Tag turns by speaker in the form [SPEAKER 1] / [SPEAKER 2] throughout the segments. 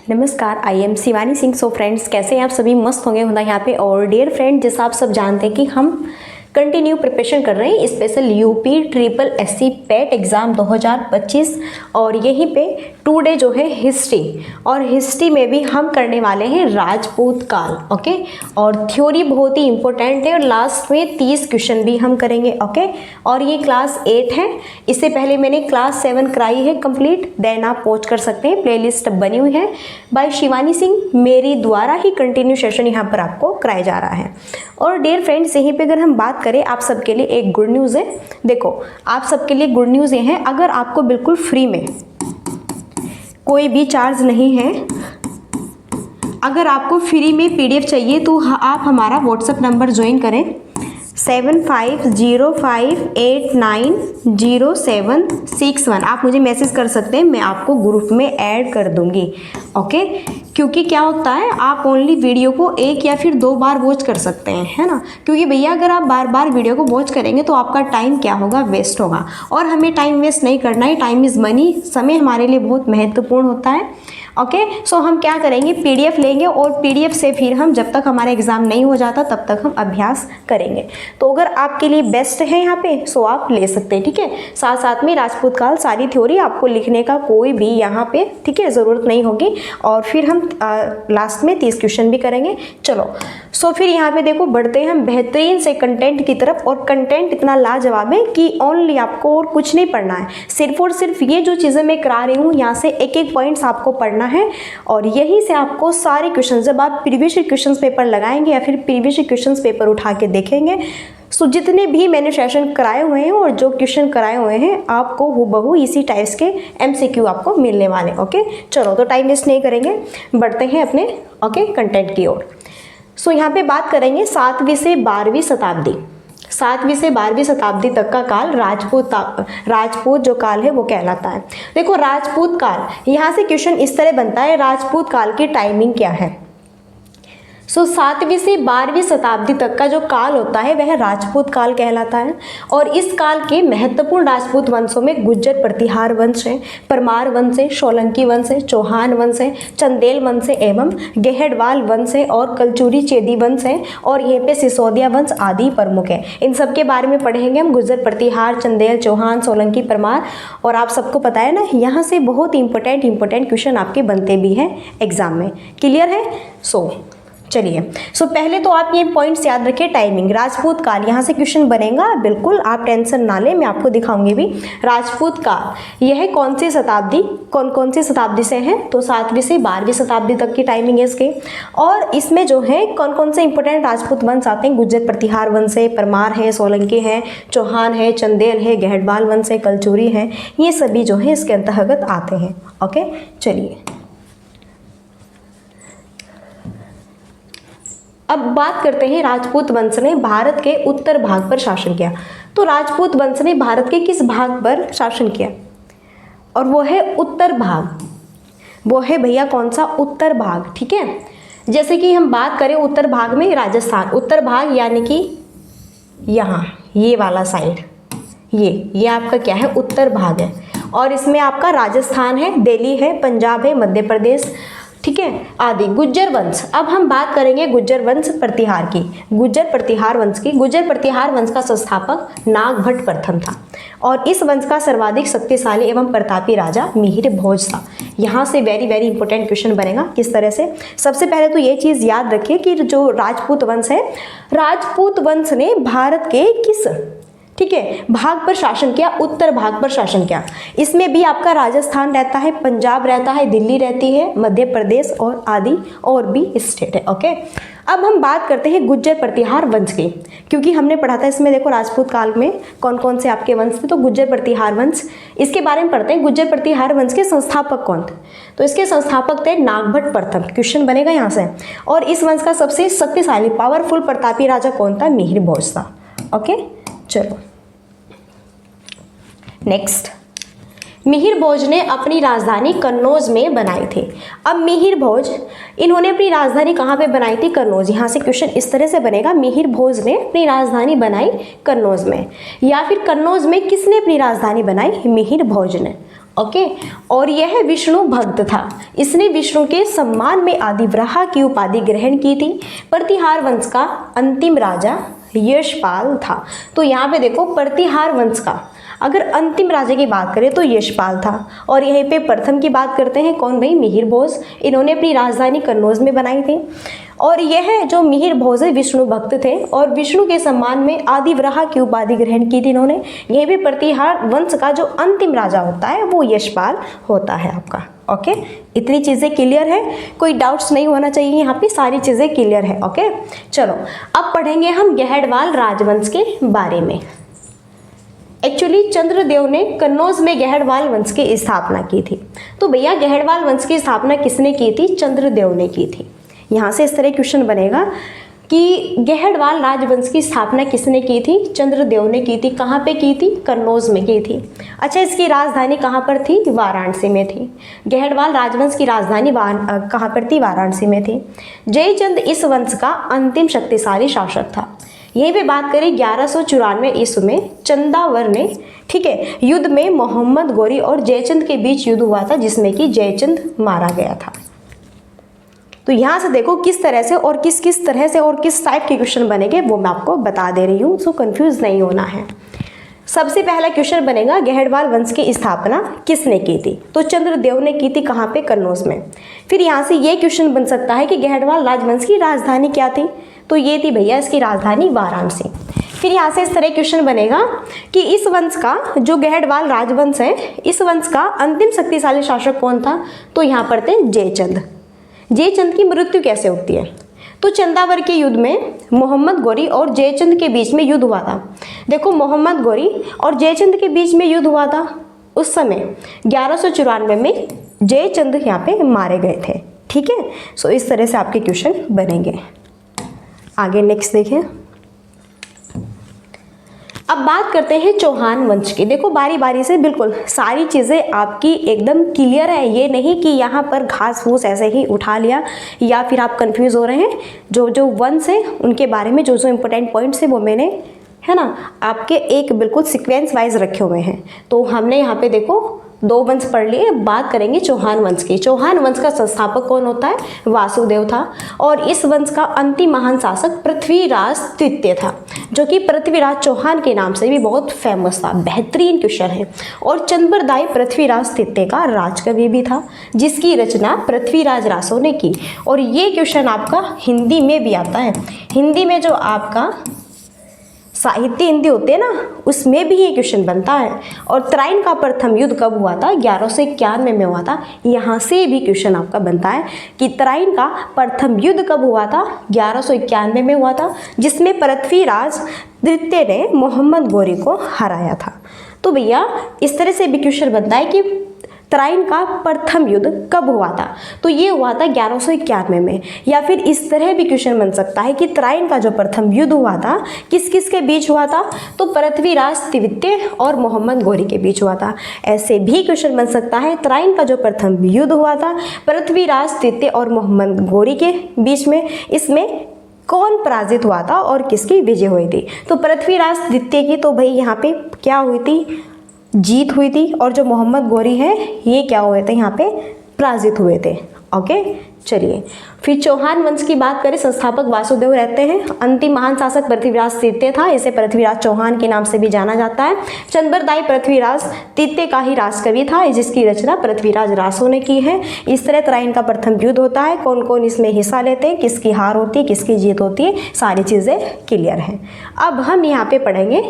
[SPEAKER 1] नमस्कार, I am Shivani Singh. So friends, कैसे हैं आप सभी? मस्त होंगे होना यहाँ पे। और डियर फ्रेंड, जैसा आप सब जानते हैं कि हम कंटिन्यू प्रिपरेशन कर रहे हैं स्पेशल यूपी ट्रिपल एससी पेट एग्ज़ाम 2025 और यहीं पे टुडे जो है हिस्ट्री, और हिस्ट्री में भी हम करने वाले हैं राजपूत काल। ओके, और थ्योरी बहुत ही इंपॉर्टेंट है और लास्ट में 30 क्वेश्चन भी हम करेंगे। ओके, और ये क्लास 8 है। इससे पहले मैंने क्लास 7 कराई है कंप्लीट, देन आप वॉच कर सकते हैं, प्लेलिस्ट बनी हुई है बाय शिवानी सिंह। मेरी द्वारा ही कंटिन्यू सेशन यहाँ पर आपको कराया जा रहा है। और डियर फ्रेंड्स, यहीं पे अगर हम बात करें, आप सबके लिए एक गुड न्यूज़ है। देखो, आप सबके लिए गुड न्यूज़ ये है, अगर आपको बिल्कुल फ्री में कोई भी चार्ज नहीं है, अगर आपको फ्री में पीडीएफ चाहिए तो आप हमारा व्हाट्सएप नंबर ज्वाइन करें 7505890761। आप मुझे मैसेज कर सकते हैं, मैं आपको ग्रुप में ऐड कर दूंगी। ओके, क्योंकि क्या होता है, आप ओनली वीडियो को एक या फिर 2 बार वॉच कर सकते हैं, है ना। क्योंकि भैया अगर आप बार बार वीडियो को वॉच करेंगे तो आपका टाइम क्या होगा, वेस्ट होगा। और हमें टाइम वेस्ट नहीं करना है, टाइम इज़ मनी। समय हमारे लिए बहुत महत्वपूर्ण होता है। ओके, सो हम क्या करेंगे, पीडीएफ लेंगे और पीडीएफ से फिर हम जब तक हमारा एग्ज़ाम नहीं हो जाता तब तक हम अभ्यास करेंगे। तो अगर आपके लिए बेस्ट है यहाँ पे, सो आप ले सकते हैं। ठीक है, साथ साथ में राजपूत काल सारी थ्योरी आपको लिखने का कोई भी यहाँ पे, ठीक है, ज़रूरत नहीं होगी। और फिर हम लास्ट में 30 क्वेश्चन भी करेंगे। चलो, सो फिर यहाँ पे देखो, बढ़ते हैं हम बेहतरीन से कंटेंट की तरफ। और कंटेंट इतना लाजवाब है कि ओनली आपको और कुछ नहीं पढ़ना है, सिर्फ और सिर्फ ये जो चीज़ें मैं करा रही हूँ, यहाँ से एक एक पॉइंट्स आपको पढ़ना है। और यहीं से आपको सारे क्वेश्चन, जब आप प्रीवियस क्वेश्चन पेपर लगाएंगे या फिर प्रीवियस क्वेश्चन पेपर उठा के देखेंगे, सो जितने भी मैंने सेशन कराए हुए हैं और जो क्वेश्चन कराए हुए हैं, आपको हूबहू इसी टाइप्स के एमसीक्यू आपको मिलने वाले। ओके, चलो, तो टाइम वेस्ट नहीं करेंगे, बढ़ते हैं अपने कंटेंट की ओर। सो यहाँ पे बात करेंगे 7वीं से 12वीं शताब्दी। 7वीं से 12वीं शताब्दी तक का काल राजपूत जो काल है वो कहलाता है। देखो, राजपूत काल, यहाँ से क्वेश्चन इस तरह बनता है, राजपूत काल की टाइमिंग क्या है। सो 7वीं से 12वीं शताब्दी तक का जो काल होता है वह राजपूत काल कहलाता है। और इस काल के महत्वपूर्ण राजपूत वंशों में गुज्जर प्रतिहार वंश है, परमार वंश है, सोलंकी वंश है, चौहान वंश है, चंदेल वंश है, एवं गेहड़वाल वंश है और कलचुरी चेदी वंश है। और यहीं पे सिसोदिया वंश आदि प्रमुख है। इन सब के बारे में पढ़ेंगे हम, गुज्जर प्रतिहार, चंदेल, चौहान, सोलंकी, परमार। और आप सबको पता है ना, यहाँ से बहुत इंपॉर्टेंट क्वेश्चन आपके बनते भी हैं एग्जाम में। क्लियर है? चलिए, सो पहले तो आप ये पॉइंट्स याद रखिए। टाइमिंग, राजपूत काल, यहाँ से क्वेश्चन बनेगा, बिल्कुल आप टेंशन ना लें, मैं आपको दिखाऊंगी भी। राजपूत काल यह कौन सी शताब्दी, कौन सी शताब्दी से है, तो 7वीं से 12वीं शताब्दी तक की टाइमिंग है इसके। और इसमें जो है कौन से इंपॉर्टेंट राजपूत वंश आते हैं, गुज्जर प्रतिहार वंश है, परमार है, सोलंकी है, चौहान है, चंदेल है, गेहड़वाल वंश है, कलचुरी है, ये सभी जो है इसके अंतर्गत आते हैं। ओके, चलिए अब बात करते हैं, राजपूत वंश ने भारत के उत्तर भाग पर शासन किया। तो राजपूत वंश ने भारत के किस भाग पर शासन किया, और वो है उत्तर भाग। वो है भैया कौन सा, उत्तर भाग। ठीक है, जैसे कि हम बात करें उत्तर भाग में राजस्थान, उत्तर भाग यानी कि यहाँ ये वाला साइड, ये आपका क्या है, उत्तर भाग है। और इसमें आपका राजस्थान है, दिल्ली है, पंजाब है, मध्य प्रदेश, ठीक है, आदि। गुज्जर वंश, अब हम बात करेंगे गुज्जर वंश प्रतिहार की, गुज्जर प्रतिहार वंश की। गुज्जर प्रतिहार वंश का संस्थापक नागभट्ट प्रथम था। और इस वंश का सर्वाधिक शक्तिशाली एवं प्रतापी राजा मिहिर भोज था। यहाँ से वेरी इंपॉर्टेंट क्वेश्चन बनेगा। किस तरह से, सबसे पहले तो ये चीज़ याद रखिए कि जो राजपूत वंश है, राजपूत वंश ने भारत के किस, ठीक है, भाग पर शासन किया, उत्तर भाग पर शासन किया। इसमें भी आपका राजस्थान रहता है, पंजाब रहता है, दिल्ली रहती है, मध्य प्रदेश और आदि और भी स्टेट है। ओके, अब हम बात करते हैं गुज्जर प्रतिहार वंश की, क्योंकि हमने पढ़ा था इसमें। देखो, राजपूत काल में कौन से आपके वंश थे, तो गुज्जर प्रतिहार वंश, इसके बारे में पढ़ते हैं। गुज्जर प्रतिहार वंश के संस्थापक कौन थे, तो इसके संस्थापक थे नागभट्ट प्रथम। क्वेश्चन बनेगा यहाँ से। और इस वंश का सबसे शक्तिशाली पावरफुल प्रतापी राजा कौन था, मिहिर भोज था। ओके, चलो नेक्स्ट, मिहिर भोज ने अपनी राजधानी कन्नौज में बनाई थी। अब मिहिर भोज, इन्होंने अपनी राजधानी कहाँ पे बनाई थी, कन्नौज। यहाँ से क्वेश्चन इस तरह से बनेगा, मिहिर भोज ने अपनी राजधानी बनाई कन्नौज में, या फिर कन्नौज में किसने अपनी राजधानी बनाई, मिहिर भोज ने। ओके। और यह विष्णु भक्त था। इसने विष्णु के सम्मान में आदिव्रहा की उपाधि ग्रहण की थी। प्रतिहार वंश का अंतिम राजा यशपाल था। तो यहाँ पे देखो प्रतिहार वंश का अगर अंतिम राजा की बात करें तो यशपाल था। और यहीं पे प्रथम की बात करते हैं कौन भाई, मिहिर भोज। इन्होंने अपनी राजधानी कन्नौज में बनाई थी। और यह जो मिहिर भोज है विष्णु भक्त थे और विष्णु के सम्मान में आदिव्रहा की उपाधि ग्रहण की थी इन्होंने। यह भी प्रतिहार वंश का जो अंतिम राजा होता है वो यशपाल होता है आपका। ओके, इतनी चीज़ें क्लियर है, कोई डाउट्स नहीं होना चाहिए, यहाँ पे सारी चीज़ें क्लियर है। ओके, चलो अब पढ़ेंगे हम गहडवाल राजवंश के बारे में। एक्चुअली चंद्रदेव ने कन्नौज में गहडवाल वंश की स्थापना की थी। तो भैया गहडवाल वंश की स्थापना किसने की थी, चंद्रदेव ने की थी। यहाँ से इस तरह क्वेश्चन बनेगा कि गहडवाल राजवंश की स्थापना किसने की थी, चंद्रदेव ने की थी। कहाँ पे की थी, कन्नौज में की थी। अच्छा, इसकी राजधानी कहाँ पर थी, वाराणसी में थी। गहडवाल राजवंश की राजधानी कहाँ पर थी, वाराणसी में थी। जयचंद इस वंश का अंतिम शक्तिशाली शासक था। यहीं पे बात करें 1194 ईस्वी में चंदावर ने, ठीक है, युद्ध में मोहम्मद गोरी और जयचंद के बीच युद्ध हुआ था जिसमें कि जयचंद मारा गया था। तो यहाँ से देखो किस तरह से और किस तरह से और किस टाइप के क्वेश्चन बनेंगे वो मैं आपको बता दे रही हूँ, सो कंफ्यूज नहीं होना है। सबसे पहला क्वेश्चन बनेगा गहडवाल वंश की स्थापना किसने की थी, तो चंद्रदेव ने की थी। कहाँ पे, कन्नौज में। फिर यहाँ से ये क्वेश्चन बन सकता है कि गहडवाल राजवंश की राजधानी क्या थी, तो ये थी भैया इसकी राजधानी वाराणसी। फिर यहाँ से इस तरह क्वेश्चन बनेगा कि इस वंश का जो गहडवाल राजवंश है इस वंश का अंतिम शक्तिशाली शासक कौन था, तो यहाँ पर थे जयचंद। जयचंद की मृत्यु कैसे होती है, तो चंदावर के युद्ध में मोहम्मद गोरी और जयचंद के बीच में युद्ध हुआ था। देखो मोहम्मद गोरी और जयचंद के बीच में युद्ध हुआ था उस समय 1194 में जयचंद यहाँ पे मारे गए थे। ठीक है, सो इस तरह से आपके क्वेश्चन बनेंगे। आगे नेक्स्ट देखें। अब बात करते हैं चौहान वंश की। देखो बारी बारी से बिल्कुल सारी चीज़ें आपकी एकदम क्लियर है, ये नहीं कि यहाँ पर घास फूस ऐसे ही उठा लिया या फिर आप कंफ्यूज हो रहे हैं। जो जो वंश है उनके बारे में जो जो इंपॉर्टेंट पॉइंट्स है वो मैंने, है ना, आपके एक बिल्कुल सीक्वेंस वाइज रखे हुए हैं। तो हमने यहाँ पे देखो 2 वंश पढ़ लिए, बात करेंगे चौहान वंश की। चौहान वंश का संस्थापक कौन होता है, वासुदेव था। और इस वंश का अंतिम महान शासक पृथ्वीराज तृतीय था, जो कि पृथ्वीराज चौहान के नाम से भी बहुत फेमस था। बेहतरीन क्वेश्चन है। और चंद्रदाई पृथ्वीराज तृतीय का राजकवि भी था, जिसकी रचना पृथ्वीराज रासो ने की। और ये क्वेश्चन आपका हिंदी में भी आता है। हिंदी में जो आपका साहित्य हिंदी होते हैं ना, उसमें भी ये क्वेश्चन बनता है। और त्राइन का प्रथम युद्ध कब हुआ था, 1191 में हुआ था। यहाँ से भी क्वेश्चन आपका बनता है कि त्राइन का प्रथम युद्ध कब हुआ था, 1191 में हुआ था, जिसमें पृथ्वीराज तृतीय ने मोहम्मद गोरी को हराया था। तो भैया इस तरह से भी क्वेश्चन बनता है कि त्राइन का प्रथम युद्ध कब हुआ था, तो ये हुआ था 1191 में। या फिर इस तरह भी क्वेश्चन बन सकता है कि त्राइन का जो प्रथम युद्ध हुआ था किस किस के बीच हुआ था, तो पृथ्वीराज तृतीय और मोहम्मद गोरी के बीच हुआ था। ऐसे भी क्वेश्चन बन सकता है त्राइन का जो प्रथम युद्ध हुआ था पृथ्वीराज तृतीय और मोहम्मद गोरी के बीच में, इसमें कौन पराजित हुआ था और किसकी विजय हुई थी। तो पृथ्वीराज तृतीय की तो भाई यहाँ पे क्या हुई थी, जीत हुई थी। और जो मोहम्मद गोरी है ये क्या हुए थे, यहाँ पे पराजित हुए थे। ओके, चलिए फिर चौहान वंश की बात करें। संस्थापक वासुदेव रहते हैं। अंतिम महान शासक पृथ्वीराज तृतीय था, इसे पृथ्वीराज चौहान के नाम से भी जाना जाता है। चंद्रदाई पृथ्वीराज तृतीय का ही राजकवि था, जिसकी रचना पृथ्वीराज रासो ने की है। इस तरह त्राइन का प्रथम युद्ध होता है, कौन कौन इसमें हिस्सा लेते हैं, किसकी हार होती है, किसकी जीत होती है, सारी चीज़ें क्लियर हैं। अब हम यहाँ पे पढ़ेंगे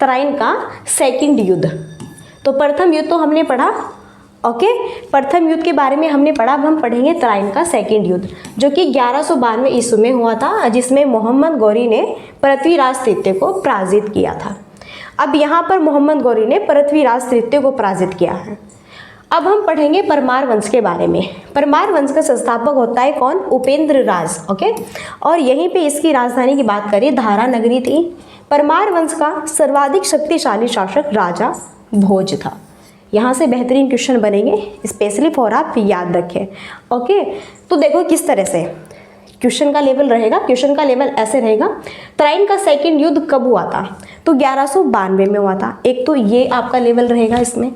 [SPEAKER 1] त्राइन का सेकंड युद्ध। तो प्रथम युद्ध तो हमने पढ़ा, ओके, प्रथम युद्ध के बारे में हमने पढ़ा। अब हम पढ़ेंगे त्राइन का सेकंड युद्ध, जो कि 1192 ईस्वी में हुआ था, जिसमें मोहम्मद गोरी ने पृथ्वीराज तृतीय को पराजित किया था। अब यहाँ पर मोहम्मद गोरी ने पृथ्वीराज तृतीय को पराजित किया है। अब हम पढ़ेंगे परमार वंश के बारे में। परमार वंश का संस्थापक होता है कौन, उपेंद्र राज। ओके, और यहीं पे इसकी राजधानी की बात करें धारा नगरी थी। परमार वंश का सर्वाधिक शक्तिशाली शासक राजा भोज था। यहाँ से बेहतरीन क्वेश्चन बनेंगे, स्पेशली फॉर आप याद रखें। ओके, तो देखो किस तरह से क्वेश्चन का लेवल रहेगा, क्वेश्चन का लेवल ऐसे रहेगा, तराइन का सेकंड युद्ध कब हुआ था? तो 1192 में हुआ था। एक तो ये आपका लेवल रहेगा इसमें।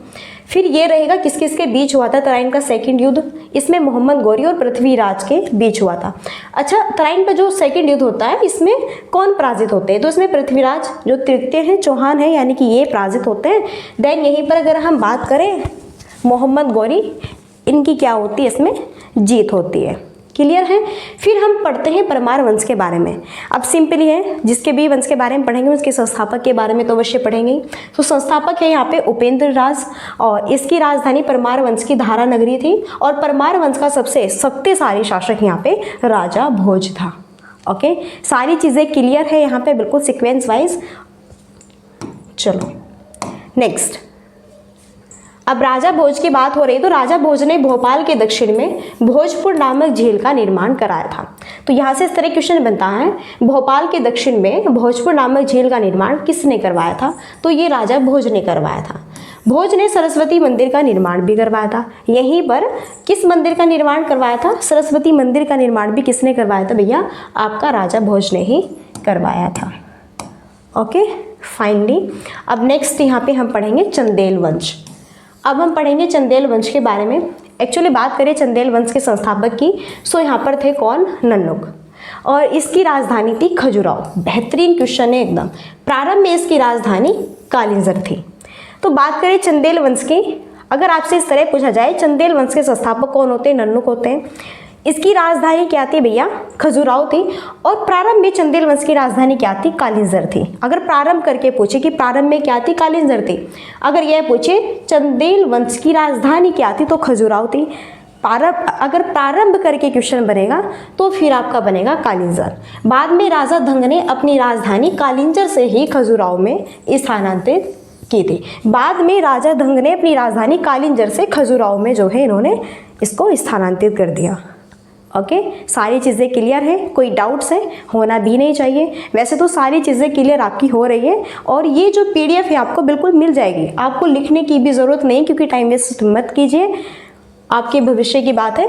[SPEAKER 1] फिर ये रहेगा किस किस के बीच हुआ था तराइन का सेकंड युद्ध? इसमें मोहम्मद गौरी और पृथ्वीराज के बीच हुआ था। अच्छा, तराइन का जो सेकंड युद्ध होता है इसमें कौन पराजित होते हैं? तो इसमें पृथ्वीराज जो तृतीय हैं, चौहान है, यानी कि ये पराजित होते हैं। देन यहीं पर अगर हम बात करें मोहम्मद गौरी, इनकी क्या होती है? इसमें जीत होती है। क्लियर है? फिर हम पढ़ते हैं परमार वंश के बारे में। अब सिंपली है, जिसके भी वंश के बारे में पढ़ेंगे उसके संस्थापक के बारे में तो अवश्य पढ़ेंगे। तो संस्थापक है यहाँ पे उपेंद्र राज, और इसकी राजधानी परमार वंश की धारा नगरी थी, और परमार वंश का सबसे शक्तिशाली शासक यहाँ पे राजा भोज था। ओके, सारी चीज़ें क्लियर है यहाँ पे बिल्कुल सिक्वेंस वाइज। चलो नेक्स्ट, अब राजा भोज की बात हो रही है। तो राजा भोज ने भोपाल के दक्षिण में भोजपुर नामक झील का निर्माण कराया था। तो यहाँ से इस तरह क्वेश्चन बनता है, भोपाल के दक्षिण में भोजपुर नामक झील का निर्माण किसने करवाया था? तो ये राजा भोज ने करवाया था। भोज ने सरस्वती मंदिर का निर्माण भी करवाया था। यहीं पर किस मंदिर का निर्माण करवाया था? सरस्वती मंदिर का निर्माण भी किसने करवाया था भैया? आपका राजा भोज ने ही करवाया था। ओके, फाइनली अब नेक्स्ट यहाँ पे हम पढ़ेंगे चंदेल वंश। अब हम पढ़ेंगे चंदेल वंश के बारे में। एक्चुअली बात करें चंदेल वंश के संस्थापक की, सो यहाँ पर थे कौन? नन्नुक, और इसकी राजधानी थी खजुराहो। बेहतरीन क्वेश्चन है एकदम। प्रारंभ में इसकी राजधानी कालिंजर थी। तो बात करें चंदेल वंश की, अगर आपसे इस तरह पूछा जाए चंदेल वंश के संस्थापक कौन होते हैं? नन्नुक होते हैं। इसकी राजधानी क्या थी भैया? खजुराहो थी। और प्रारंभ में चंदेल वंश की राजधानी क्या थी? कालिंजर थी। अगर प्रारंभ करके पूछे कि प्रारंभ में क्या थी? कालिंजर थी। अगर यह पूछे चंदेल वंश की राजधानी क्या थी? तो खजुराहो थी। अगर प्रारंभ करके क्वेश्चन बनेगा तो फिर आपका बनेगा कालिंजर। बाद में राजा धंग ने अपनी राजधानी कालिंजर से ही खजुराहो में स्थानांतरित की थी। बाद में राजा धंग ने अपनी राजधानी कालिंजर से खजुराहो में जो है इन्होंने इसको स्थानांतरित कर दिया। ओके, सारी चीज़ें क्लियर है? कोई डाउट्स है? होना भी नहीं चाहिए। वैसे तो सारी चीज़ें क्लियर आपकी हो रही है, और ये जो PDF है आपको बिल्कुल मिल जाएगी। आपको लिखने की भी ज़रूरत नहीं, क्योंकि टाइम वेस्ट मत कीजिए। आपके भविष्य की बात है।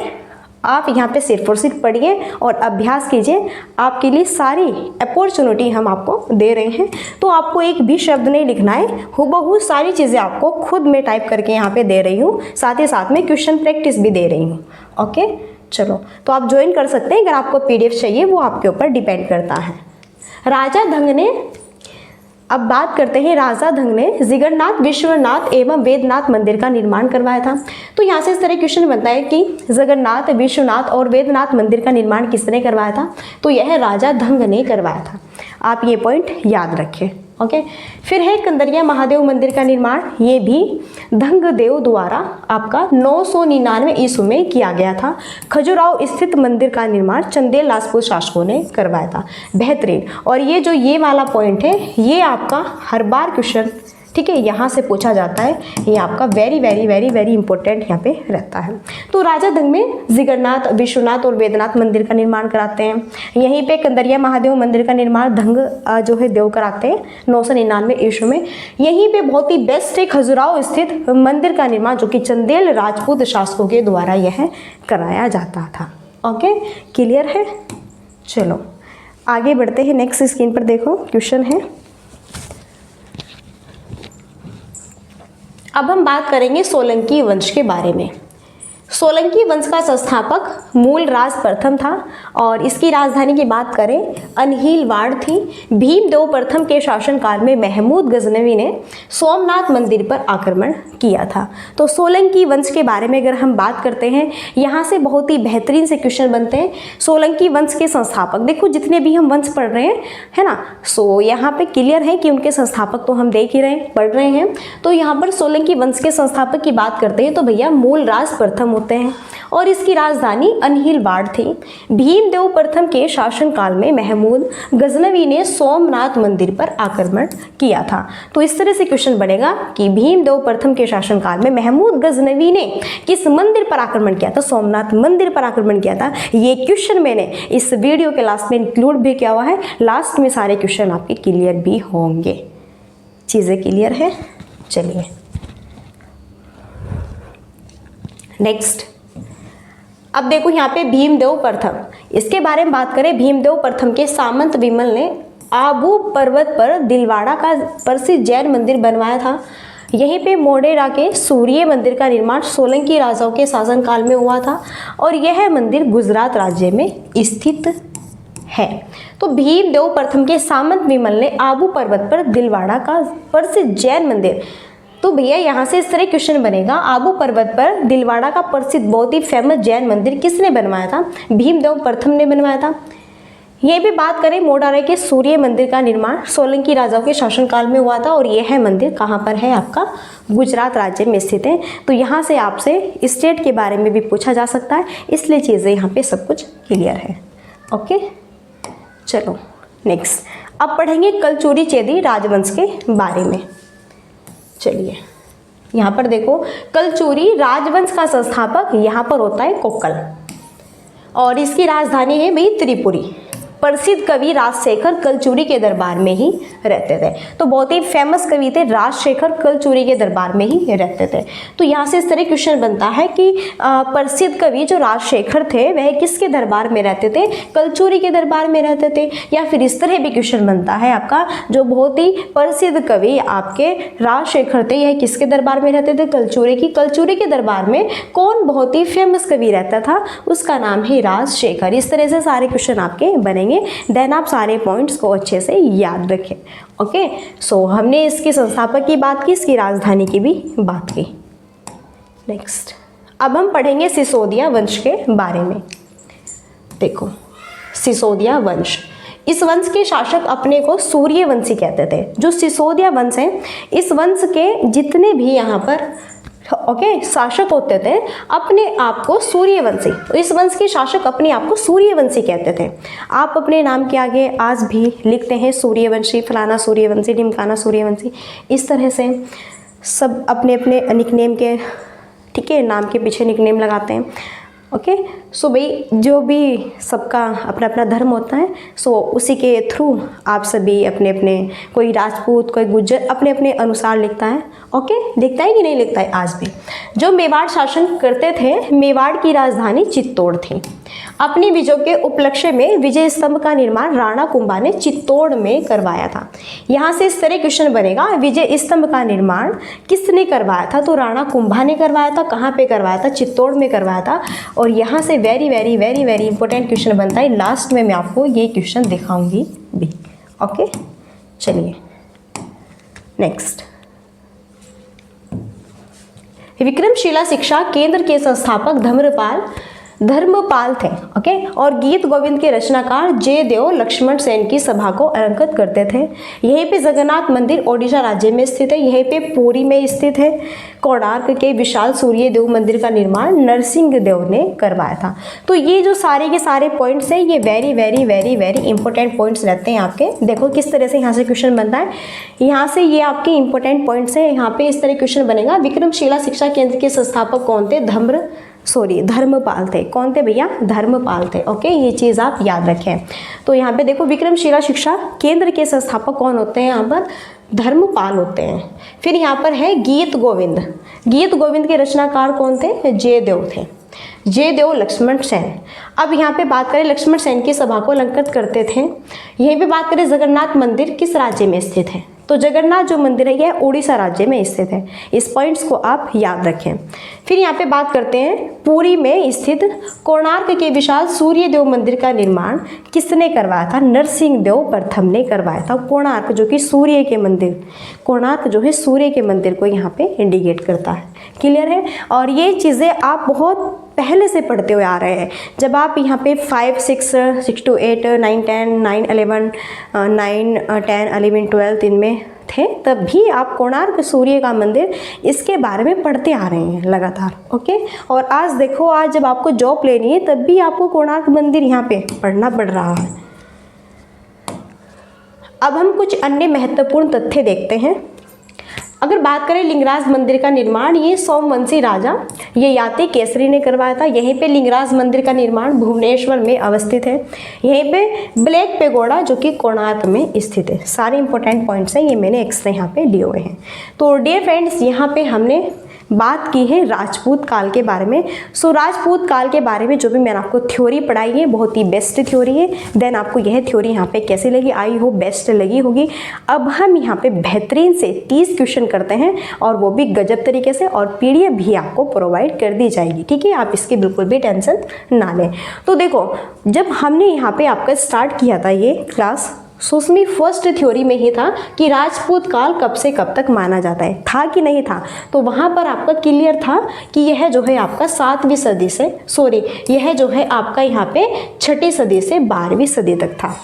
[SPEAKER 1] आप यहाँ पे सिर्फ और सिर्फ पढ़िए और अभ्यास कीजिए। आपके लिए सारी अपॉर्चुनिटी हम आपको दे रहे हैं। तो आपको एक भी शब्द नहीं लिखना है, हूबहू सारी चीज़ें आपको खुद में टाइप करके यहाँ पे दे रही हूँ। साथ ही साथ में क्वेश्चन प्रैक्टिस भी दे रही हूँ। ओके, चलो, तो आप ज्वाइन कर सकते हैं। अगर आपको PDF चाहिए, वो आपके ऊपर डिपेंड करता है। राजा धंग ने, अब बात करते हैं, राजा धंग ने जगन्नाथ, विश्वनाथ एवं वेदनाथ मंदिर का निर्माण करवाया था। तो यहाँ से इस तरह क्वेश्चन बनता है कि जगन्नाथ, विश्वनाथ और वेदनाथ मंदिर का निर्माण किसने करवाया था? तो यह राजा धंग ने करवाया था। आप ये पॉइंट याद रखें। ओके, फिर है कंदरिया महादेव मंदिर का निर्माण। ये भी धंगदेव द्वारा आपका 999 ईस्वी में किया गया था। खजुराहो स्थित मंदिर का निर्माण चंदेल राजपूत शासकों ने करवाया था। बेहतरीन। और ये जो ये वाला पॉइंट है, ये आपका हर बार क्वेश्चन, ठीक है, यहाँ से पूछा जाता है। ये आपका very very very very important यहाँ पे रहता है। तो राजा धंग में जगन्नाथ, विश्वनाथ और वेदनाथ मंदिर का निर्माण कराते हैं। यहीं पे कंदरिया महादेव मंदिर का निर्माण धंग जो है देव कराते हैं 999 ईस्वी में। यहीं पे बहुत ही बेस्ट है खजुराहो स्थित मंदिर का निर्माण, जो कि चंदेल राजपूत शासकों के द्वारा यह कराया जाता था। ओके, क्लियर है? चलो आगे बढ़ते हैं। नेक्स्ट स्क्रीन पर देखो क्वेश्चन है। अब हम बात करेंगे सोलंकी वंश के बारे में। सोलंकी वंश का संस्थापक मूलराज प्रथम था, और इसकी राजधानी की बात करें अनहीलवाड़ थी। भीमदेव प्रथम के शासनकाल में महमूद गजनवी ने सोमनाथ मंदिर पर आक्रमण किया था। तो सोलंकी वंश के बारे में अगर हम बात करते हैं, यहाँ से बहुत ही बेहतरीन से क्वेश्चन बनते हैं। सोलंकी वंश के संस्थापक, देखो जितने भी हम वंश पढ़ रहे हैं, है ना, सो यहाँ पे क्लियर है कि उनके संस्थापक तो हम देख ही रहे हैं, पढ़ रहे हैं। तो यहाँ पर सोलंकी वंश के संस्थापक की बात करते हैं तो भैया मूलराज प्रथम होते हैं, और इसकी राजधानी अनहीलवाड़ थी। भीमदेव प्रथम के शासनकाल में महमूद गजनवी ने सोमनाथ मंदिर पर आक्रमण किया था। तो इस तरह से क्वेश्चन बनेगा कि भीमदेव प्रथम के शासनकाल में महमूद गजनवी ने किस मंदिर पर आक्रमण किया था? सोमनाथ मंदिर पर आक्रमण किया था। ये क्वेश्चन मैंने इस वीडियो के लास्ट में इंक्लूड भी किया हुआ है। लास्ट में सारे क्वेश्चन आपके क्लियर भी होंगे। चीज़ें क्लियर है? चलिए नेक्स्ट, अब देखो यहाँ पे भीमदेव प्रथम, इसके बारे में बात करें, भीमदेव प्रथम के सामंत विमल ने आबू पर्वत पर दिलवाड़ा का प्रसिद्ध जैन मंदिर बनवाया था। यहीं पे मोढेरा के सूर्य मंदिर का निर्माण सोलंकी राजाओं के शासनकाल में हुआ था और यह मंदिर गुजरात राज्य में स्थित है। तो भीमदेव प्रथम के सामंत विमल ने आबू पर्वत पर दिलवाड़ा का प्रसिद्ध जैन मंदिर, तो भैया यहाँ से इस तरह क्वेश्चन बनेगा, आबू पर्वत पर दिलवाड़ा का प्रसिद्ध बहुत ही फेमस जैन मंदिर किसने बनवाया था? भीमदेव प्रथम ने बनवाया था। ये भी बात करें, मोढेरा के सूर्य मंदिर का निर्माण सोलंकी राजाओं के शासनकाल में हुआ था और यह मंदिर कहाँ पर है? आपका गुजरात राज्य में स्थित है। तो यहाँ से आपसे स्टेट के बारे में भी पूछा जा सकता है, इसलिए चीज़ें यहाँ पे सब कुछ क्लियर है। ओके, चलो नेक्स्ट, अब पढ़ेंगे कलचुरी चेदी राजवंश के बारे में। चलिए यहाँ पर देखो, कलचुरी राजवंश का संस्थापक यहाँ पर होता है कोक्कल और इसकी राजधानी है भाई त्रिपुरी। प्रसिद्ध कवि राजशेखर कलचुरी के दरबार में ही रहते थे। तो बहुत ही फेमस कवि थे राजशेखर, कलचुरी के दरबार में ही रहते थे। तो यहाँ से इस तरह क्वेश्चन बनता है कि प्रसिद्ध कवि जो राजशेखर थे वह किसके दरबार में रहते थे? कलचुरी के दरबार में रहते थे। या फिर इस तरह भी क्वेश्चन बनता है आपका, जो बहुत ही प्रसिद्ध कवि आपके राजशेखर थे, यह किसके दरबार में रहते थे? कलचुरी की। कलचुरी के दरबार में कौन बहुत ही फेमस कवि रहता था? उसका नाम है राजशेखर। इस तरह से सारे क्वेश्चन आपके बनेंगे, देन आप सारे पॉइंट्स को अच्छे से याद रखें। ओके, सो हमने इसके संस्थापक की बात की, इसकी राजधानी की भी बात की। नेक्स्ट, अब हम पढ़ेंगे सिसोदिया वंश के बारे में। देखो, सिसोदिया वंश, इस वंश के शासक अपने को सूर्यवंशी कहते थे। जो सिसोदिया वंश है, इस वंश के जितने भी यहाँ पर शासक होते थे अपने आप को सूर्यवंशी, तो इस वंश के शासक अपने आप को सूर्यवंशी कहते थे। आप अपने नाम के आगे आज भी लिखते हैं सूर्यवंशी, फलाना सूर्यवंशी, ढिमकाना सूर्यवंशी, इस तरह से सब अपने अपने निकनेम के, ठीक है, नाम के पीछे निकनेम लगाते हैं। ओके, सो भाई जो भी सबका अपना अपना धर्म होता है, सो उसी के थ्रू आप सभी अपने अपने, कोई राजपूत, कोई गुज्जर, अपने अपने अनुसार लिखता है। ओके, लिखता है कि नहीं लिखता है आज भी। जो मेवाड़ शासन करते थे, मेवाड़ की राजधानी चित्तौड़ थी। अपनी विजय के उपलक्ष्य में विजय स्तंभ का निर्माण राणा कुंभा ने चित्तौड़ में करवाया था। यहाँ से इस तरह क्वेश्चन बनेगा, विजय स्तंभ का निर्माण किसने करवाया था? तो राणा कुंभा ने करवाया था। कहाँ पे करवाया था? चित्तौड़ में करवाया था। और यहाँ से very very very very important question बनता है, लास्ट में मैं आपको ये क्वेश्चन दिखाऊंगी भी। ओके, चलिए नेक्स्ट, विक्रमशिला शिक्षा केंद्र के संस्थापक धर्मपाल थे। ओके, और गीत गोविंद के रचनाकार जयदेव लक्ष्मण सेन की सभा को अलंकृत करते थे। यहीं पे जगन्नाथ मंदिर ओडिशा राज्य में स्थित है। यहीं पे पुरी में स्थित है। कोणार्क के विशाल सूर्य देव मंदिर का निर्माण नरसिंह देव ने करवाया था। तो ये जो सारे के सारे पॉइंट्स हैं, ये very very very very important points रहते हैं आपके। देखो किस तरह से यहाँ से क्वेश्चन बनता है, यहाँ से ये आपके इंपॉर्टेंट पॉइंट्स हैं। यहाँ पे इस तरह क्वेश्चन बनेगा, विक्रमशिला शिक्षा केंद्र के संस्थापक कौन थे? धर्मपाल थे। कौन थे भैया? धर्मपाल थे। ओके, ये चीज़ आप याद रखें। तो यहाँ पे देखो, विक्रमशिला शिक्षा केंद्र के संस्थापक कौन होते हैं? यहाँ पर धर्मपाल होते हैं। फिर यहाँ पर है गीत गोविंद के रचनाकार कौन थे? जयदेव थे, जयदेव लक्ष्मण सेन। अब यहाँ पे बात करें, लक्ष्मण सेन की सभा को अलंकृत करते थे। यहीं पे बात करें, जगन्नाथ मंदिर किस राज्य में स्थित है? तो जगन्नाथ जो मंदिर है यह उड़ीसा राज्य में स्थित है। इस पॉइंट्स को आप याद रखें। फिर यहाँ पे बात करते हैं, पुरी में स्थित कोणार्क के विशाल सूर्य देव मंदिर का निर्माण किसने करवाया था? नरसिंह देव प्रथम ने करवाया था। कोणार्क जो कि सूर्य के मंदिर, कोणार्क जो है सूर्य के मंदिर को यहाँ पे इंडिकेट करता है। क्लियर है? और ये चीज़ें आप बहुत पहले से पढ़ते हुए आ रहे हैं। जब आप यहाँ पे 5, 6, 6 to 8, 9, 10, 9, 11, 9, 10, 11, 12 इनमें थे, तब भी आप कोणार्क सूर्य का मंदिर इसके बारे में पढ़ते आ रहे हैं लगातार। ओके, और आज देखो, आज जब आपको जॉब लेनी है तब भी आपको कोणार्क मंदिर यहाँ पे पढ़ना पड़ रहा है। अब हम कुछ अन्य महत्वपूर्ण तथ्य देखते हैं। अगर बात करें लिंगराज मंदिर का निर्माण, ये सोमवंशी राजा ये याति केसरी ने करवाया था। यहीं पे लिंगराज मंदिर का निर्माण भुवनेश्वर में अवस्थित है। यहीं पे ब्लैक पेगोडा जो कि कोणार्क में स्थित है। सारे इंपॉर्टेंट पॉइंट्स हैं, ये मैंने एक्स्ट्रा यहाँ पे लिए हुए हैं। तो डियर फ्रेंड्स, यहाँ पे हमने बात की है राजपूत काल के बारे में। सो राजपूत काल के बारे में जो भी मैंने आपको थ्योरी पढ़ाई है बहुत ही बेस्ट थ्योरी है। देन आपको यह थ्योरी यहाँ पे कैसी लगी, आई होप बेस्ट लगी होगी। अब हम यहाँ पे बेहतरीन से 30 क्वेश्चन करते हैं और वो भी गजब तरीके से, और पीडीएफ भी आपको प्रोवाइड कर दी जाएगी, ठीक है। आप इसकी बिल्कुल भी टेंशन ना लें। तो देखो जब हमने यहाँ पे आपका स्टार्ट किया था ये क्लास, सो उसमें फर्स्ट थ्योरी में ही था कि राजपूत काल कब से कब तक माना जाता है, था कि नहीं था। तो वहाँ पर आपका क्लियर था कि यह जो है आपका 7वीं सदी से, सॉरी यह जो है आपका यहाँ पे 6ठी सदी से 12वीं सदी तक था।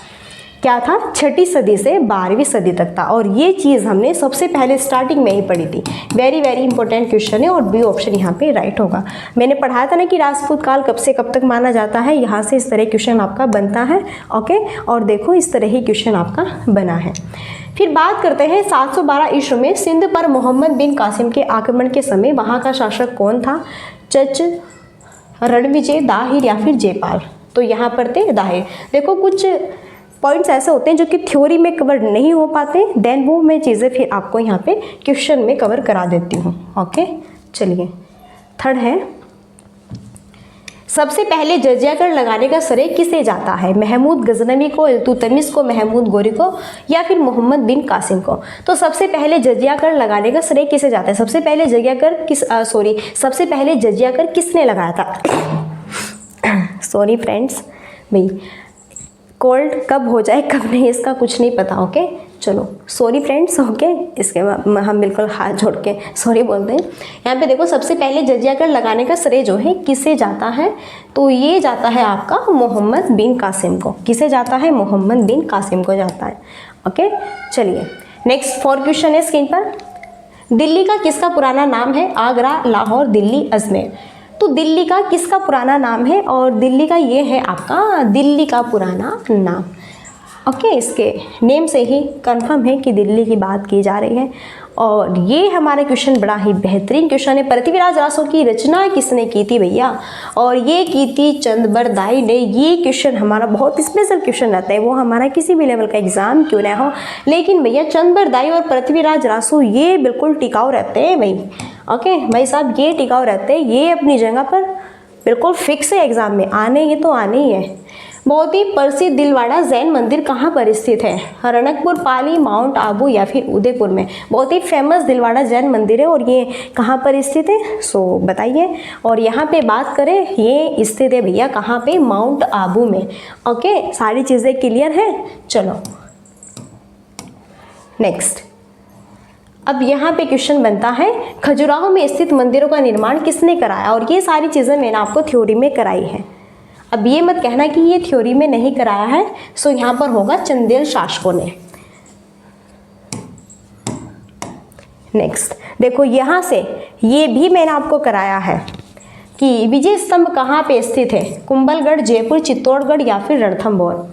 [SPEAKER 1] क्या था, 6ठी सदी से 12वीं सदी तक था। और ये चीज़ हमने सबसे पहले स्टार्टिंग में ही पढ़ी थी। वेरी वेरी इंपॉर्टेंट क्वेश्चन है और बी ऑप्शन यहाँ पे राइट होगा। मैंने पढ़ाया था ना कि राजपूत काल कब से कब तक माना जाता है, यहाँ से इस तरह क्वेश्चन आपका बनता है। ओके, और देखो इस तरह ही क्वेश्चन आपका बना है। फिर बात करते हैं 712 ईस्वी में सिंध पर मोहम्मद बिन कासिम के आक्रमण के समय वहाँ का शासक कौन था, चच, रणविजय, दाहिर या फिर जयपाल। तो यहाँ पर थे दाहिर। देखो कुछ पॉइंट्स ऐसे होते हैं जो कि थ्योरी में कवर नहीं हो पाते, देन वो मैं चीज़ें फिर आपको यहाँ पे क्वेश्चन में कवर करा देती हूँ। ओके, चलिए थर्ड है, सबसे पहले जजिया कर लगाने का श्रेय किसे जाता है, महमूद गजनवी को, इल्तुतमिश को, महमूद गोरी को या फिर मोहम्मद बिन कासिम को। तो सबसे पहले जजिया कर लगाने का श्रेय किसे जाता है, सबसे पहले जजिया कर सबसे पहले जजिया कर किसने लगाया था। सॉरी फ्रेंड्स, भाई कोल्ड कब हो जाए कब नहीं इसका कुछ नहीं पता। ओके चलो सॉरी फ्रेंड्स। ओके, इसके बाद हम बिल्कुल हाथ जोड़ के सॉरी बोलते हैं। यहाँ पे देखो सबसे पहले जजिया कर लगाने का श्रेय जो है किसे जाता है, तो ये जाता है आपका मोहम्मद बिन कासिम को। किसे जाता है, मोहम्मद बिन कासिम को जाता है। ओके चलिए नेक्स्ट 4 क्वेश्चन है स्क्रीन पर। दिल्ली का किसका पुराना नाम है, आगरा, लाहौर, दिल्ली, अजमेर। तो दिल्ली का किसका पुराना नाम है, और दिल्ली का ये है आपका दिल्ली का पुराना नाम। ओके, इसके नेम से ही कंफर्म है कि दिल्ली की बात की जा रही है। और ये हमारा क्वेश्चन बड़ा ही बेहतरीन क्वेश्चन है। पृथ्वीराज रासो की रचना किसने की थी भैया, और ये की थी चंद बरदाई ने। ये क्वेश्चन हमारा बहुत स्पेशल क्वेश्चन रहता है, वो हमारा किसी भी लेवल का एग्जाम क्यों ना हो, लेकिन भैया चंद बरदाई और पृथ्वीराज रासो ये बिल्कुल टिकाऊ रहते हैं भाई। ओके भाई साहब, ये टिकाऊ रहते हैं, ये अपनी जगह पर बिल्कुल फिक्स है, एग्जाम में आने ही तो आने ही है। बहुत ही प्रसिद्ध दिलवाड़ा जैन मंदिर कहाँ पर स्थित है, रणकपुर, पाली, माउंट आबू या फिर उदयपुर में। बहुत ही फेमस दिलवाड़ा जैन मंदिर है और ये कहाँ पर स्थित है, सो बताइए। और यहाँ पे बात करें, ये स्थित है भैया कहाँ पे, माउंट आबू में। ओके, सारी चीज़ें क्लियर है। चलो नेक्स्ट, अब यहाँ पे क्वेश्चन बनता है खजुराहो में स्थित मंदिरों का निर्माण किसने कराया, और ये सारी चीज़ें मैंने आपको थ्योरी में कराई है। अब ये मत कहना कि ये थ्योरी में नहीं कराया है, सो यहाँ पर होगा चंदेल शासकों ने। नेक्स्ट देखो, यहाँ से ये भी मैंने आपको कराया है कि विजय स्तंभ कहाँ पे स्थित है, कुंभलगढ़, जयपुर, चित्तौड़गढ़ या फिर रणथंभौर।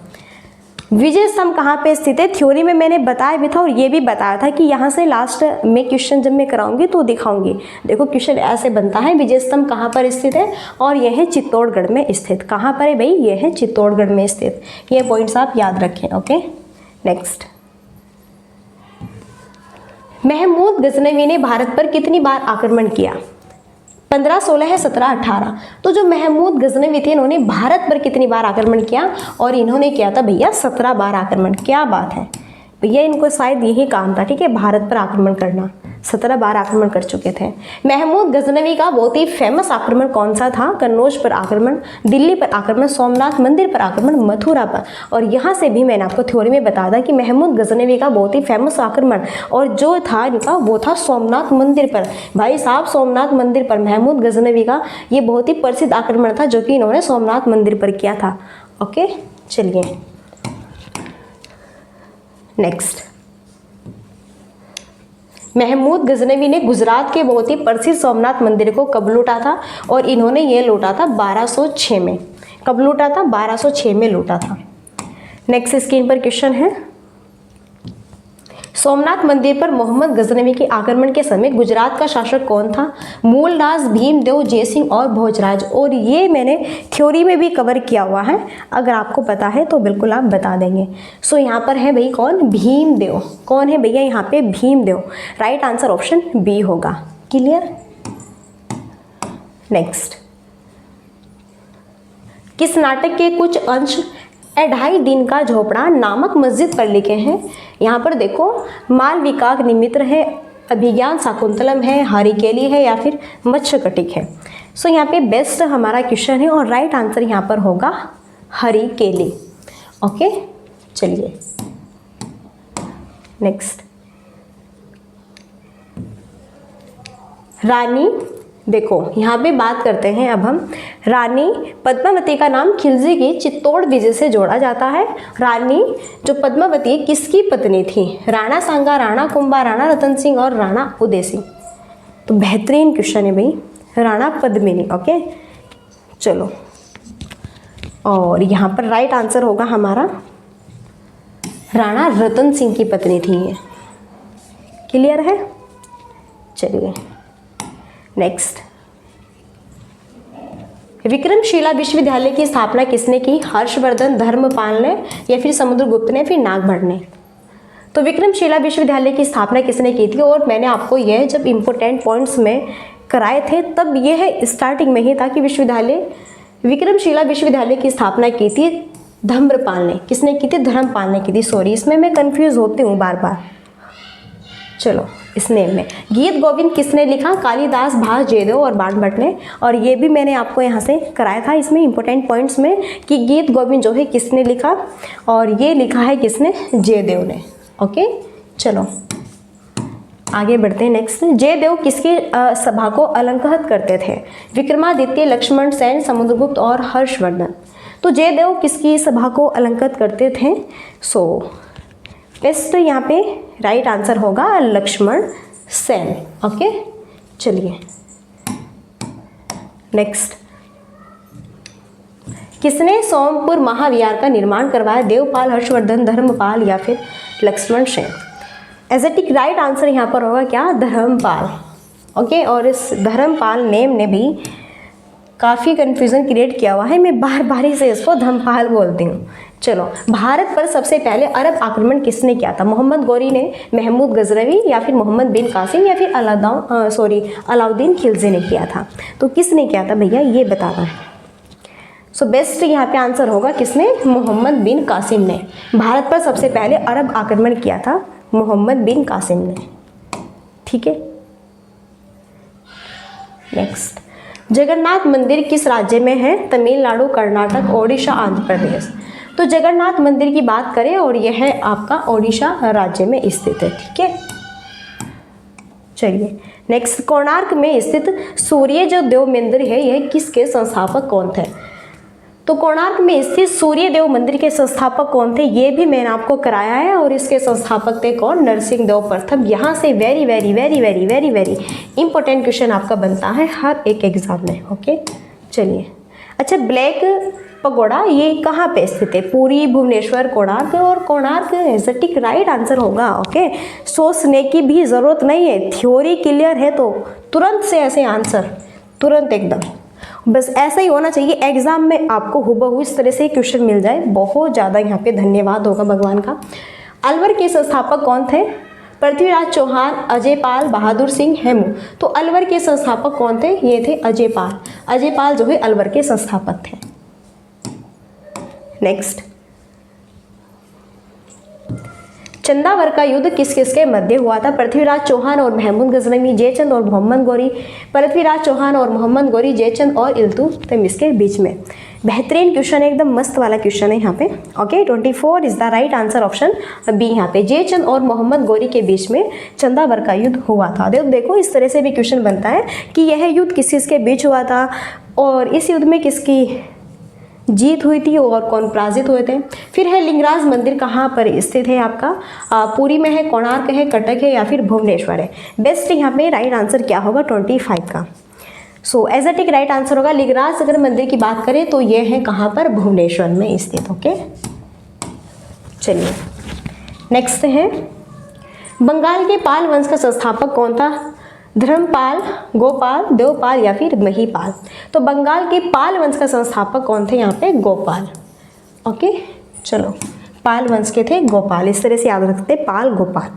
[SPEAKER 1] विजय स्तंभ कहाँ पे स्थित है, थ्योरी में मैंने बताया भी था और ये भी बताया था कि यहाँ से लास्ट में क्वेश्चन जब मैं कराऊंगी तो दिखाऊंगी। देखो क्वेश्चन ऐसे बनता है, विजय स्तंभ कहाँ पर स्थित है, और यह है चित्तौड़गढ़ में स्थित। कहाँ पर है भाई, ये है चित्तौड़गढ़ में स्थित। ये पॉइंट्स आप याद रखें। ओके नेक्स्ट, महमूद गजनवी ने भारत पर कितनी बार आक्रमण किया, 15, 16, 17, 18। तो जो महमूद गजनवी थे इन्होंने भारत पर कितनी बार आक्रमण किया, और इन्होंने किया था भैया 17 बार आक्रमण। क्या बात है भैया, इनको शायद यही काम था, ठीक है, भारत पर आक्रमण करना। 17 बार आक्रमण कर चुके थे। महमूद गजनवी का बहुत ही फेमस आक्रमण कौन सा था, कन्नौज पर आक्रमण, दिल्ली पर आक्रमण, सोमनाथ मंदिर पर आक्रमण, मथुरा पर। और यहाँ से भी मैंने आपको थ्योरी में बताया था कि महमूद गजनवी का बहुत ही फेमस आक्रमण और जो था इनका वो था सोमनाथ मंदिर पर। भाई साहब, सोमनाथ मंदिर पर महमूद गजनवी का ये बहुत ही प्रसिद्ध आक्रमण था जो कि इन्होंने सोमनाथ मंदिर पर किया था। ओके चलिए नेक्स्ट, महमूद गजनवी ने गुजरात के बहुत ही प्रसिद्ध सोमनाथ मंदिर को कब लूटा था, और इन्होंने ये लूटा था 1206 में। कब लूटा था, 1206 में लूटा था। नेक्स्ट स्क्रीन पर क्वेश्चन है, सोमनाथ मंदिर पर मोहम्मद गजनवी के आक्रमण के समय गुजरात का शासक कौन था, मूलराज, भीमदेव, जयसिंह और भोजराज। और ये मैंने थ्योरी में भी कवर किया हुआ है, अगर आपको पता है तो बिल्कुल आप बता देंगे। सो यहाँ पर है भाई कौन, भीमदेव। कौन है भैया यहाँ पे, Bhimdev. Right answer option B होगा। क्लियर नेक्स्ट, किस नाटक के कुछ अंश ए ढाई दिन का झोपड़ा नामक मस्जिद पर लिखे हैं? यहाँ पर देखो, मालविका निमित्र है, अभिज्ञान शाकुंतलम है, हरिकेली है या फिर मत्स्यकटिक है। सो यहाँ पे बेस्ट हमारा क्वेश्चन है और राइट आंसर यहाँ पर होगा हरिकेली। ओके, चलिए नेक्स्ट, रानी, देखो यहाँ पे बात करते हैं अब हम। रानी पद्मावती का नाम खिलजी की चित्तौड़ विजय से जोड़ा जाता है। रानी जो पद्मावती किसकी पत्नी थी? राणा सांगा, राणा कुंभा, राणा रतन सिंह और राणा उदय सिंह। तो बेहतरीन क्वेश्चन है भाई, राणा पद्मिनी। ओके, चलो, और यहाँ पर राइट आंसर होगा हमारा राणा रतन सिंह की पत्नी थी ये। क्लियर है? चलिए नेक्स्ट, विक्रमशिला विश्वविद्यालय की स्थापना किसने की? हर्षवर्धन, धर्मपाल ने या फिर समुद्रगुप्त ने, फिर नागभट्ट ने। तो विक्रमशिला विश्वविद्यालय की स्थापना किसने की थी? और मैंने आपको यह जब इम्पोर्टेंट पॉइंट्स में कराए थे तब यह स्टार्टिंग में ही था कि विक्रमशिला विश्वविद्यालय की स्थापना की थी धर्मपाल ने। किसने की थी? धर्मपाल ने की थी। सॉरी, इसमें मैं कंफ्यूज होती हूँ बार बार। चलो, इस नेम में गीत गोविंद किसने लिखा? कालिदास, भास, जयदेव और बाणभट्ट ने। और ये भी मैंने आपको यहाँ से कराया था इसमें इंपॉर्टेंट पॉइंट्स में कि गीत गोविंद जो है किसने लिखा, और ये लिखा है किसने? जयदेव ने। ओके, चलो आगे बढ़ते हैं। नेक्स्ट, जयदेव किसकी सभा को अलंकृत करते थे? विक्रमादित्य, लक्ष्मण सेन, समुद्रगुप्त और हर्षवर्धन। तो जयदेव किसकी सभा को अलंकृत करते थे? सो बेस्ट यहाँ पे राइट आंसर होगा लक्ष्मण सेन। ओके, चलिए नेक्स्ट, किसने सोमपुर महाविहार का निर्माण करवाया? देवपाल, हर्षवर्धन, धर्मपाल या फिर लक्ष्मण सेन। एजेटिक राइट आंसर यहाँ पर होगा क्या? धर्मपाल। ओके, और इस धर्मपाल नेम ने भी काफ़ी कन्फ्यूज़न क्रिएट किया हुआ है, मैं बार बार से इसको धर्मपाल बोलती हूँ। चलो, भारत पर सबसे पहले अरब आक्रमण किसने किया था? मोहम्मद गौरी ने, महमूद गजनवी या फिर मोहम्मद बिन कासिम या फिर अलाउद्दीन खिलजी ने किया था? तो किसने किया था भैया, ये बताना है। सो बेस्ट यहाँ पे आंसर होगा किसने? मोहम्मद बिन कासिम ने। भारत पर सबसे पहले अरब आक्रमण किया था मोहम्मद बिन कासिम ने। ठीक है, नेक्स्ट, जगन्नाथ मंदिर किस राज्य में है? तमिलनाडु, कर्नाटक, ओडिशा, आंध्र प्रदेश। तो जगन्नाथ मंदिर की बात करें और यह है आपका ओडिशा राज्य में स्थित है। ठीक है, चलिए नेक्स्ट, कोणार्क में स्थित सूर्य जो देव मंदिर है यह किसके संस्थापक कौन थे? तो कोणार्क में स्थित सूर्य देव मंदिर के संस्थापक कौन थे? ये भी मैंने आपको कराया है, और इसके संस्थापक थे कौन? नरसिंह देव प्रथम। यहाँ से very very very very very very important question आपका बनता है हर एक एग्जाम में। ओके, चलिए, अच्छा, ब्लैक पगोड़ा ये कहाँ पे स्थित है? पुरी, भुवनेश्वर, कोणार्क। और कोणार्क एग्जैक्ट राइट आंसर होगा। ओके, सोचने की भी ज़रूरत नहीं है, थ्योरी क्लियर है तो तुरंत से ऐसे आंसर, तुरंत एकदम, बस ऐसा ही होना चाहिए एग्जाम में आपको हुबहू इस तरह से क्वेश्चन मिल जाए। बहुत ज़्यादा यहाँ पे धन्यवाद होगा भगवान का। अलवर के संस्थापक कौन थे? पृथ्वीराज चौहान, अजयपाल, बहादुर सिंह, हेमू। तो अलवर के संस्थापक कौन थे? ये थे अजयपाल। अजयपाल जो है अलवर के संस्थापक थे। नेक्स्ट, चंदावर का युद्ध किस किस के मध्य हुआ था? पृथ्वीराज चौहान और महमूद गजनवी, जयचंद और मोहम्मद गौरी, पृथ्वीराज चौहान और मोहम्मद गौरी, जयचंद और इल्तुतमिश के बीच में। बेहतरीन क्वेश्चन है, एकदम मस्त वाला क्वेश्चन है यहाँ पे। Okay, 24 is the right answer, option B यहाँ पे। जयचंद और मोहम्मद गौरी के बीच में चंदावर का युद्ध हुआ था। देखो इस तरह से भी क्वेश्चन बनता है कि यह युद्ध किस किस के बीच हुआ था और इस युद्ध में किसकी जीत हुई थी और कौन पराजित हुए थे। फिर है लिंगराज मंदिर कहाँ पर स्थित है आपका? पुरी में है, कोणार्क है, कटक है या फिर भुवनेश्वर है। बेस्ट यहाँ पे राइट आंसर क्या होगा? 25 का। सो एग्जैक्ट राइट आंसर होगा लिंगराज अगर मंदिर की बात करें तो ये है कहाँ पर? भुवनेश्वर में स्थित। ओके, चलिए नेक्स्ट है, बंगाल के पाल वंश का संस्थापक कौन था? धर्मपाल, गोपाल, देवपाल या फिर महिपाल। तो बंगाल के पाल वंश का संस्थापक कौन थे? यहाँ पे गोपाल। ओके, चलो, पाल वंश के थे गोपाल, इस तरह से याद रखते, पाल गोपाल।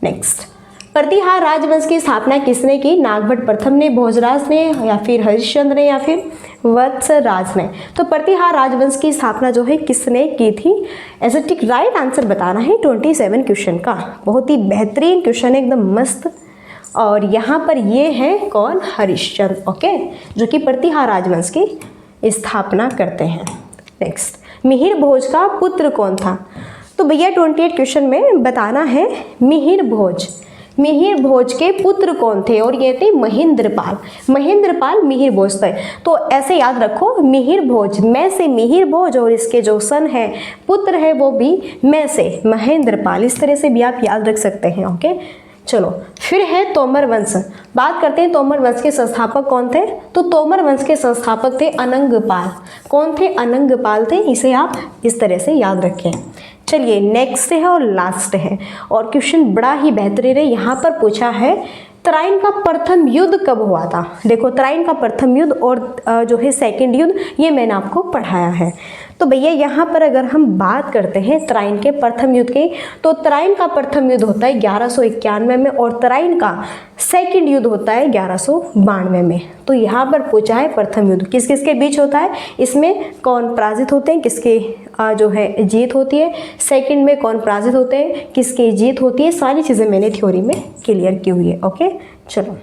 [SPEAKER 1] नेक्स्ट, प्रतिहार राजवंश की स्थापना किसने की? नागभट्ट प्रथम ने, भोजराज ने, या फिर हरिश्चंद्र ने, या फिर वत्सराज ने? तो प्रतिहार राजवंश की स्थापना जो है किसने की थी? ऐसा ठीक राइट आंसर बताना है 27 क्वेश्चन का। बहुत ही बेहतरीन क्वेश्चन है, एकदम मस्त। और यहाँ पर ये है कौन? हरिश्चंद्र, ओके, जो कि प्रतिहार राजवंश की स्थापना करते हैं। नेक्स्ट, मिहिर भोज का पुत्र कौन था? तो भैया 28 क्वेश्चन में बताना है मिहिर भोज के पुत्र कौन थे? और ये थे महेंद्रपाल मिहिर भोज थे। तो ऐसे याद रखो, मिहिर भोज, मैं से मिहिर भोज, और इसके जो सन है, पुत्र है, वो भी मैं से महेंद्रपाल। इस तरह से भी आप याद रख सकते हैं, ओके। चलो फिर है तोमर वंश। बात करते हैं तोमर वंश के संस्थापक कौन थे? तो तोमर वंश के संस्थापक थे अनंगपाल। कौन थे? अनंगपाल थे। इसे आप इस तरह से याद रखें। चलिए नेक्स्ट है और लास्ट है, और क्वेश्चन बड़ा ही बेहतरीन है। यहाँ पर पूछा है तराइन का प्रथम युद्ध कब हुआ था? देखो, तराइन का प्रथम युद्ध और जो है सेकंड युद्ध, ये मैंने आपको पढ़ाया है। तो भैया यहाँ पर अगर हम बात करते हैं तराइन के प्रथम युद्ध की, तो तराइन का प्रथम युद्ध होता है 1191 में, और तराइन का सेकंड युद्ध होता है 1192 में। तो यहाँ पर पूछा है प्रथम युद्ध किस किस के बीच होता है, इसमें कौन पराजित होते हैं, किसके जो है जीत होती है, सेकंड में कौन पराजित होते हैं, किसकी जीत होती है, सारी चीज़ें मैंने थ्योरी में क्लियर की हुई है, ओके। चलो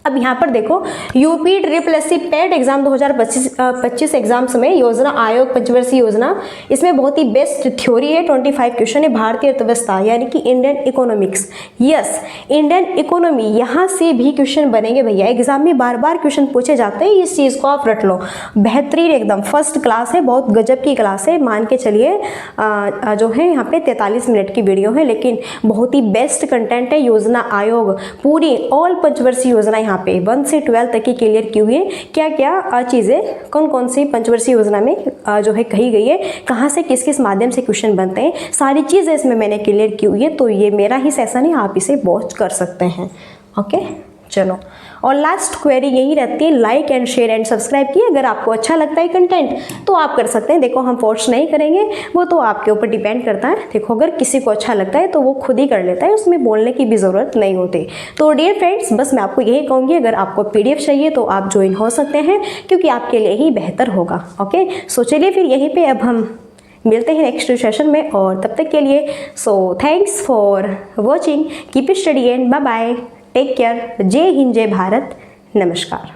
[SPEAKER 1] अब यहाँ पर देखो, UP triple paid exam 2025 exams में योजना आयोग पंचवर्षीय योजना, इसमें बहुत ही बेस्ट थ्योरी है। 25 क्वेश्चन है भारतीय अर्थव्यवस्था यानी कि Indian economics. Yes, Indian economy, यहाँ से भी क्वेश्चन बनेंगे भैया। एग्जाम में बार बार क्वेश्चन पूछे जाते हैं, इस चीज़ को आप रट लो। बेहतरीन, एकदम फर्स्ट क्लास है, बहुत गजब की क्लास है। मान के चलिए जो है यहाँ पे 43 मिनट की वीडियो है, लेकिन बहुत ही बेस्ट कंटेंट है। योजना आयोग पूरी ऑल पंचवर्षीय योजना यहाँ पे 1 से 12 तक की क्लियर की हुई है। क्या क्या चीज़ें कौन कौन सी पंचवर्षीय योजना में जो है कही गई है, कहाँ से किस किस माध्यम से क्वेश्चन बनते हैं, सारी चीज़ें इसमें मैंने क्लियर की हुई है। तो ये मेरा ही सेशन है, आप इसे वॉच कर सकते हैं, ओके। चलो, और लास्ट क्वेरी यही रहती है, like and share and subscribe की। अगर आपको अच्छा लगता है कंटेंट तो आप कर सकते हैं। देखो, हम फोर्स नहीं करेंगे, वो तो आपके ऊपर डिपेंड करता है। देखो, अगर किसी को अच्छा लगता है तो वो खुद ही कर लेता है, उसमें बोलने की भी ज़रूरत नहीं होती। तो डियर फ्रेंड्स, बस मैं आपको यही कहूँगी, अगर आपको PDF चाहिए तो आप ज्वाइन हो सकते हैं, क्योंकि आपके लिए ही बेहतर होगा, ओके। सो चलिए फिर यहीं पर अब हम मिलते हैं नेक्स्ट सेशन में, और तब तक के लिए so thanks for watching, keep study and bye bye, take care. जय हिंद, जय भारत, नमस्कार।